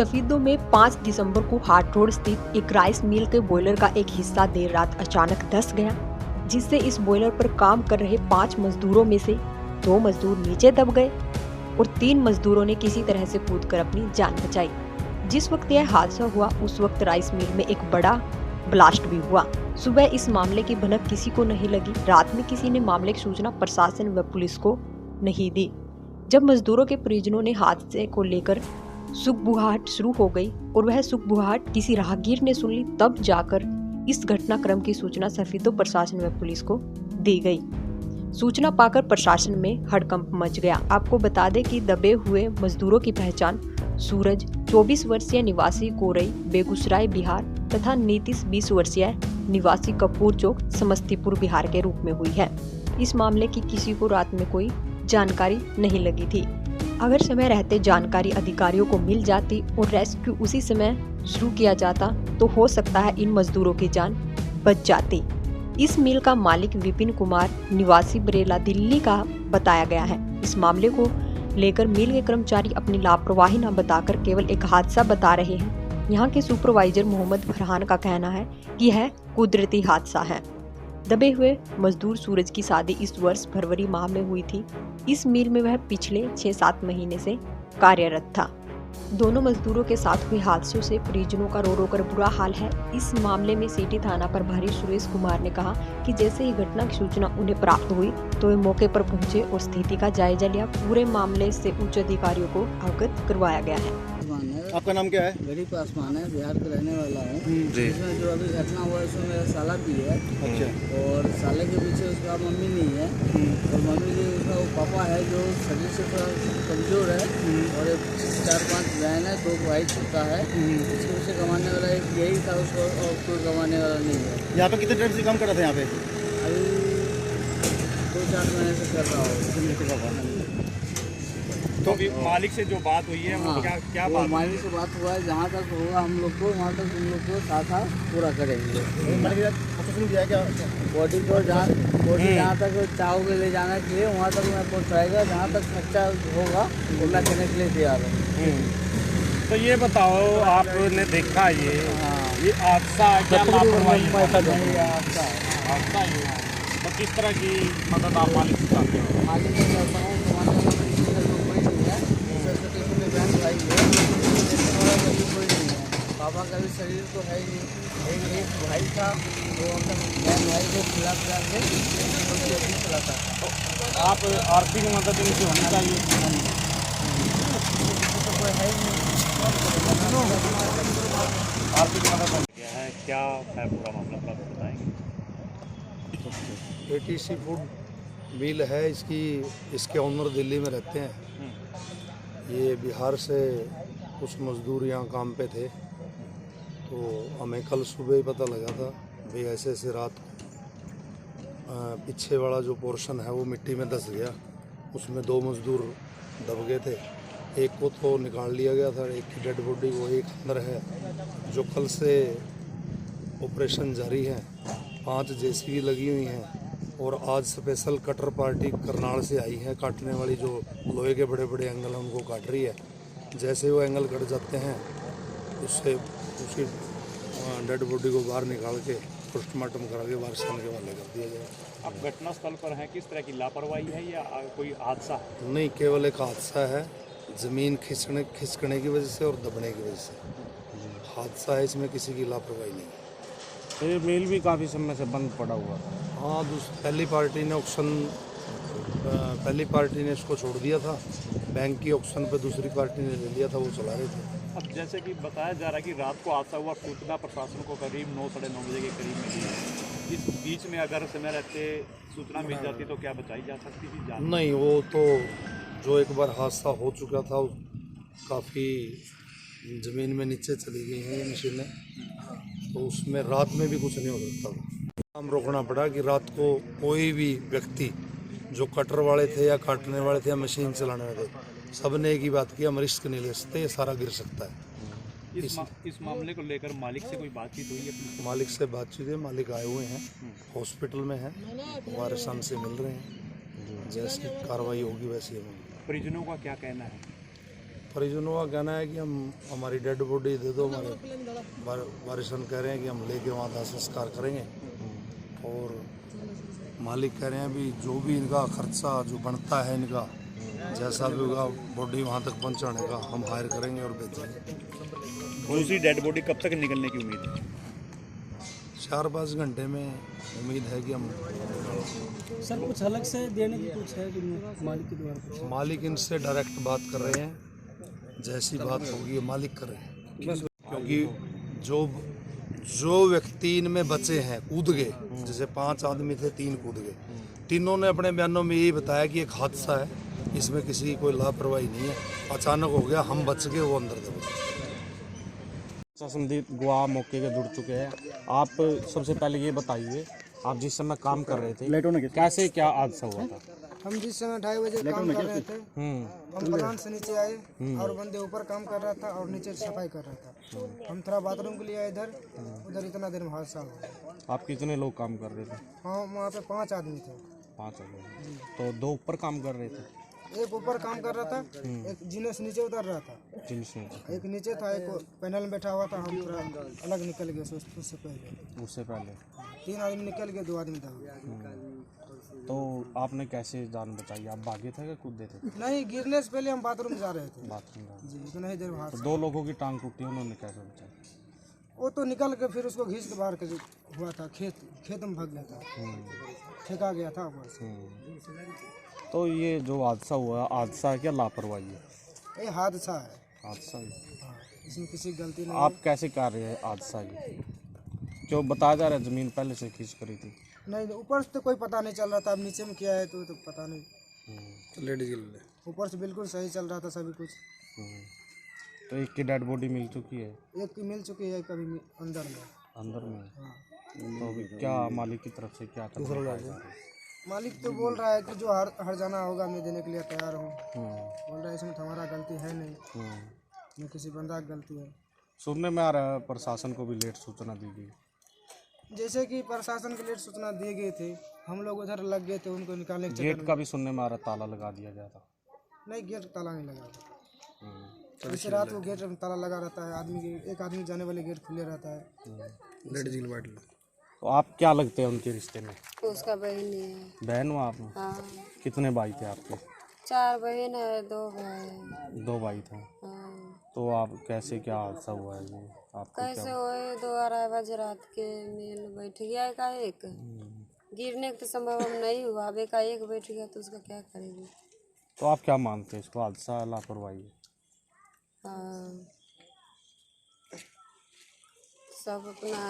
सफीदों में 5 दिसंबर को हाट रोड स्थित एक राइस मिल के बॉयलर का एक हिस्सा देर रात अचानक धंस गया, जिससे इस बॉयलर पर काम कर रहे 5 मजदूरों में से 2 मजदूर नीचे दब गए और 3 मजदूरों ने किसी तरह से कूदकर अपनी जान बचाई। जिस वक्त यह हादसा हुआ उस वक्त राइस मिल में एक बड़ा ब्लास्ट भी हुआ। सुबह इस मामले की भनक किसी को नहीं लगी। रात में किसी ने मामले की सूचना प्रशासन व पुलिस को नहीं दी। जब मजदूरों के परिजनों ने हादसे को लेकर सुगबुगाहट शुरू हो गई और वह सुगबुगाहट किसी राहगीर ने सुन ली, तब जाकर इस घटनाक्रम की सूचना सफीदों प्रशासन व पुलिस को दी गई। सूचना पाकर प्रशासन में हड़कंप मच गया। आपको बता दें कि दबे हुए मजदूरों की पहचान सूरज 24 वर्षीय निवासी कोरई बेगूसराय बिहार तथा नीतीश 20 वर्षीय निवासी कपूर चौक समस्तीपुर बिहार के रूप में हुई है। इस मामले की किसी को रात में कोई जानकारी नहीं लगी थी। अगर समय रहते जानकारी अधिकारियों को मिल जाती और रेस्क्यू उसी समय शुरू किया जाता तो हो सकता है इन मजदूरों की जान बच जाती। इस मिल का मालिक विपिन कुमार निवासी बरेला दिल्ली का बताया गया है। इस मामले को लेकर मिल के कर्मचारी अपनी लापरवाही न बताकर केवल एक हादसा बता रहे हैं। यहाँ के सुपरवाइजर मोहम्मद फरहान का कहना है कि यह कुदरती हादसा है। दबे हुए मजदूर सूरज की शादी इस वर्ष फरवरी माह में हुई थी। इस मिल में वह पिछले 6-7 महीने से कार्यरत था। दोनों मजदूरों के साथ हुए हादसों से परिजनों का रो रो कर बुरा हाल है। इस मामले में सिटी थाना प्रभारी सुरेश कुमार ने कहा कि जैसे ही घटना की सूचना उन्हें प्राप्त हुई तो वे मौके पर पहुंचे और स्थिति का जायजा लिया। पूरे मामले से उच्च अधिकारियों को अवगत करवाया गया है। आपका नाम क्या है? मेरी पासवान है, बिहार का रहने वाला हूँ। इसमें जो अभी घटना हुआ है उसमें मेरा साला भी है। अच्छा। और साले के पीछे उसका मम्मी नहीं है और मम्मी जी उसका वो पापा है जो शरीर से थोड़ा कमज़ोर है और 4-5 बहन है, 2 भाई छोटा है। इसके पीछे कमाने वाला एक यही था उसको और कोई कमाने वाला नहीं है। यहाँ पे कितने टाइम से काम कर रहा था? यहाँ पे अभी 2-4 महीने से कर रहा हूँ। तो मालिक से जो बात हुई है वो क्या बात? मालिक से बात हुआ है, जहाँ तक होगा हम लोग को वहाँ तक हम लोग को साथ पूरा करेंगे। दिया क्या बॉडी को जहाँ तक चाहोगे ले जाने के लिए वहाँ तक मैं पहुँचाएगा। जहाँ तक खर्चा होगा वो मैं करने के लिए तैयार हूँ। तो ये बताओ, आपने देखा ये हादसा क्या लापरवाही हादसा ये, तो किस तरह की मदद आप मालिक से चाहते हो? मालिक से चाहता हूँ भाई है, कोई नहीं है। पापा का भी शरीर तो है ही। एक भाई था वो बहन भाई को खिला के चलाता। तो आप आर्थिक मदद इनकी होनी चाहिए। तो कोई है ही नहीं। आर्थिक मदद क्या है पूरा मामला थोड़ा बताएंगे? ATC फूड मिल है, इसके ऑनर दिल्ली में रहते हैं। ये बिहार से कुछ मजदूर यहाँ काम पे थे, तो हमें कल सुबह ही पता लगा था भाई ऐसे रात पीछे वाला जो पोर्शन है वो मिट्टी में धंस गया। उसमें 2 मजदूर दब गए थे। एक को तो निकाल लिया गया था, एक की डेड बॉडी वो एक अंदर है, जो कल से ऑपरेशन जारी है। 5 JCB लगी हुई हैं और आज स्पेशल कटर पार्टी करनाल से आई है। काटने वाली जो लोहे के बड़े बड़े एंगल हैं उनको काट रही है। जैसे वो एंगल कट जाते हैं उससे उसी डेड बॉडी को बाहर निकाल के पोस्टमार्टम करा के वारसान के हवाले कर दिया जाए। अब घटनास्थल पर हैं, किस तरह की लापरवाही है या कोई हादसा? नहीं, केवल एक हादसा है, ज़मीन खिसकने की वजह से और दबने की वजह से हादसा है। इसमें किसी की लापरवाही नहीं। ये मिल भी काफ़ी समय से बंद पड़ा हुआ था। हाँ, पहली पार्टी ने इसको छोड़ दिया था। बैंक की ऑक्शन पे दूसरी पार्टी ने ले लिया था, वो चला रहे थे। अब जैसे कि बताया जा रहा है कि रात को हादसा हुआ, सूचना प्रशासन को करीब 9-9:30 बजे के करीब मिली। इस बीच में अगर समय रहते सूचना मिल जाती तो क्या बचाई जा सकती थी जान? नहीं, वो तो जो एक बार हादसा हो चुका था, काफ़ी ज़मीन में नीचे चली गई हैं ये मशीनें, तो उसमें रात में भी कुछ नहीं हो सकता। काम रोकना पड़ा कि रात को कोई भी व्यक्ति जो कटर वाले थे या काटने वाले थे या मशीन चलाने वाले थे, सब ने एक ही बात की, हम रिस्क नहीं ले सकते, ये सारा गिर सकता है। इस मामले को लेकर मालिक से कोई बातचीत हुई है? मालिक से बातचीत है, मालिक आए हुए हैं, हॉस्पिटल में हैं, हमारे सन से मिल रहे हैं। जैसी कार्रवाई होगी वैसे होगी। परिजनों का क्या कहना है? परिजनों का कहना है कि हम हमारी डेड बॉडी दे दो, हमारे वारिसन कह रहे हैं कि हम लेके वहाँ दाह संस्कार करेंगे। और मालिक कह रहे हैं भी जो भी इनका खर्चा जो बनता है इनका जैसा भी होगा बॉडी वहाँ तक पहुँचाने का हम हायर करेंगे और भेजेंगे। दूसरी डेड बॉडी कब तक निकलने की उम्मीद है? 4-5 घंटे में उम्मीद है कि हम सर कुछ अलग से देने की कुछ है कि मालिक के द्वारा? मालिक इनसे डायरेक्ट बात कर रहे हैं, जैसी बात होगी मालिक कर रहे हैं। क्योंकि जो व्यक्ति इनमें बचे हैं कूद गए, जैसे 5 आदमी थे 3 कूद गए, तीनों ने अपने बयानों में यही बताया कि एक हादसा है, इसमें किसी की कोई लापरवाही नहीं है, अचानक हो गया, हम बच गए, वो अंदर दबे। संदीप गवाह मौके के जुड़ चुके हैं। आप सबसे पहले ये बताइए, आप जिस समय काम कर रहे थे कैसे क्या हादसा हुआ था? हम जिस समय 2:30 बजे काम कर रहे थे, हम प्लांट से नीचे आए और बंदे ऊपर काम कर रहा था और नीचे सफाई कर रहा था। हम थोड़ा बाथरूम के लिए आए इधर, उधर इतना देर में हादसा हो गया। आप कितने लोग काम कर रहे थे? हाँ, वहाँ पे 5 आदमी थे। 5 आदमी। तो 2 ऊपर काम कर रहे थे? एक ऊपर काम कर रहा था, एक जीने से नीचे उतर रहा था, एक नीचे था, एक पैनल में बैठा हुआ था। हम थोड़ा अलग निकल गए उससे पहले 3 आदमी निकल गए, 2 आदमी दब गए। तो आपने कैसे जान बचाई? आप भागे थे या कूदे थे? नहीं, गिरने से पहले हम बाथरूम जा रहे थे। बाथरूम जी, इतना ही देर में हादसा। 2 लोगों की टांग टूटी, उन्होंने कैसे बचाई? वो तो निकल के फिर उसको घींच के बाहर कर हुआ था, खेत में भाग गया था, फेंका गया था ऊपर से। तो ये जो हादसा हुआ, हादसा है क्या लापरवाही है? ये हादसा है। हादसा ही। हाँ, इसमें किसी की गलती नहीं आप कैसे कर रहे हैं हादसा ये? जो बताया जा रहा है जमीन पहले से खींच करी थी। नहीं, ऊपर से तो कोई पता नहीं चल रहा था, अब नीचे में किया है तो पता नहीं। लेडीज ऊपर से बिल्कुल सही चल रहा था सभी कुछ। तो एक की डेड बॉडी मिल चुकी है? एक की मिल चुकी है, कभी अंदर में। हाँ। तो अभी क्या मालिक की तरफ से क्या कदम उठाए जा रहे हैं? मालिक तो बोल रहा है कि जो हर जाना होगा मैं देने के लिए तैयार हूँ। बोल रहा है इसमें हमारा गलती है नहीं, मैं किसी बंदा की गलती है। सुनने में आ रहा है प्रशासन को भी लेट सूचना दी गई। जैसे कि प्रशासन को लेट सूचना दी गई थी, हम लोग उधर लग गए थे उनको निकालने के गेट का भी सुनने में आ रहा, ताला लगा दिया गया था। नहीं, गेट ताला नहीं लगा था। इस रात को गेट में ताला लगा रहता है, एक आदमी जाने वाले गेट खुले रहता है। तो आप क्या लगते हैं उनके रिश्ते में? उसका बहन है। बहन हो आप? हाँ। कितने भाई थे आपके? 4 बहन है, 2 भाई। 2 भाई थे। हाँ। तो आप कैसे क्या हादसा हुआ है ये आपको? कैसे हुए? 2-2:30 बजे रात के मेल बैठ गया एकाएक। गिरने का तो संभव हम नहीं हुआ, अब एकाएक बैठ गया तो उसका क्या करेंगे? तो आप क्या मानते हैं, इसको हादसा है लापरवाही? हाँ, सब अपना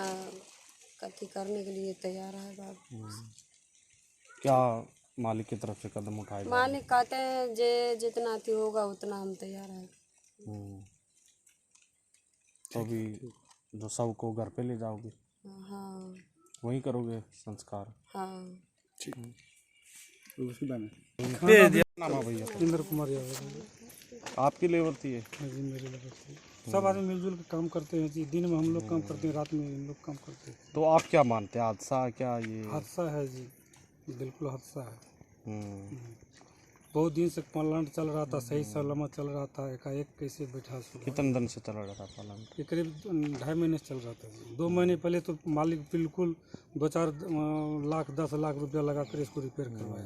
कथी करने के लिए तैयार है बाप। क्या मालिक की तरफ से कदम उठाए? मालिक कहते हैं जे जितना थी होगा उतना हम तैयार है। तो अभी जो शव को घर पे ले जाओगे? हाँ। वहीं करोगे संस्कार? हाँ। नाम है भैया? इंद्र कुमार यादव। आपकी लेबर थी ये? जी, मेरे लगे थे। सब आदमी मिलजुल के काम करते हैं जी। दिन में हम लोग काम करते हैं, रात में इन लोग काम करते हैं। तो आप क्या मानते हैं, हादसा क्या ये? हादसा है जी, बिल्कुल हादसा है। बहुत दिन से प्लांट चल रहा था, सही सलामत चल रहा था, एकाएक कैसे बैठा? कितने दिन से चल रहा था प्लांट? ये करीब 2.5 महीने से चल रहा था जी। 2 महीने पहले तो मालिक बिल्कुल 2-4 लाख 10 लाख रुपया लगा कर इसको रिपेयर करवाया।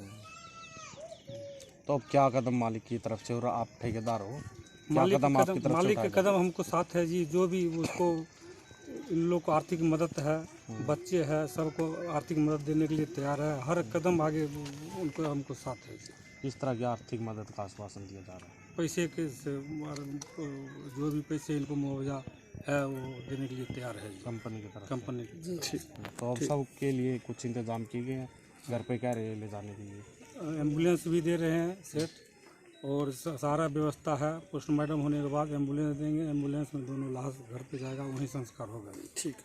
तो अब क्या कदम मालिक की तरफ से, और आप ठेकेदार हो, मालिक के कदम हमको साथ है जी। जो भी उसको इन लोग को आर्थिक मदद है, बच्चे हैं, सबको आर्थिक मदद देने के लिए तैयार है। हर कदम आगे उनको हमको साथ है जी। किस तरह की आर्थिक मदद का आश्वासन दिया जा रहा है? पैसे के जो भी पैसे इनको मुआवजा है वो देने के लिए तैयार है कंपनी की तरफ? कंपनी जी। तो अब सब के लिए कुछ इंतजाम किए गए हैं? घर पे कह रहे हैं ले जाने के लिए? एम्बुलेंस भी दे रहे हैं सेट, और सारा व्यवस्था है। पोस्टमार्टम होने के बाद एम्बुलेंस देंगे, एम्बुलेंस में दोनों लाश घर पे जाएगा, वहीं संस्कार होगा। ठीक।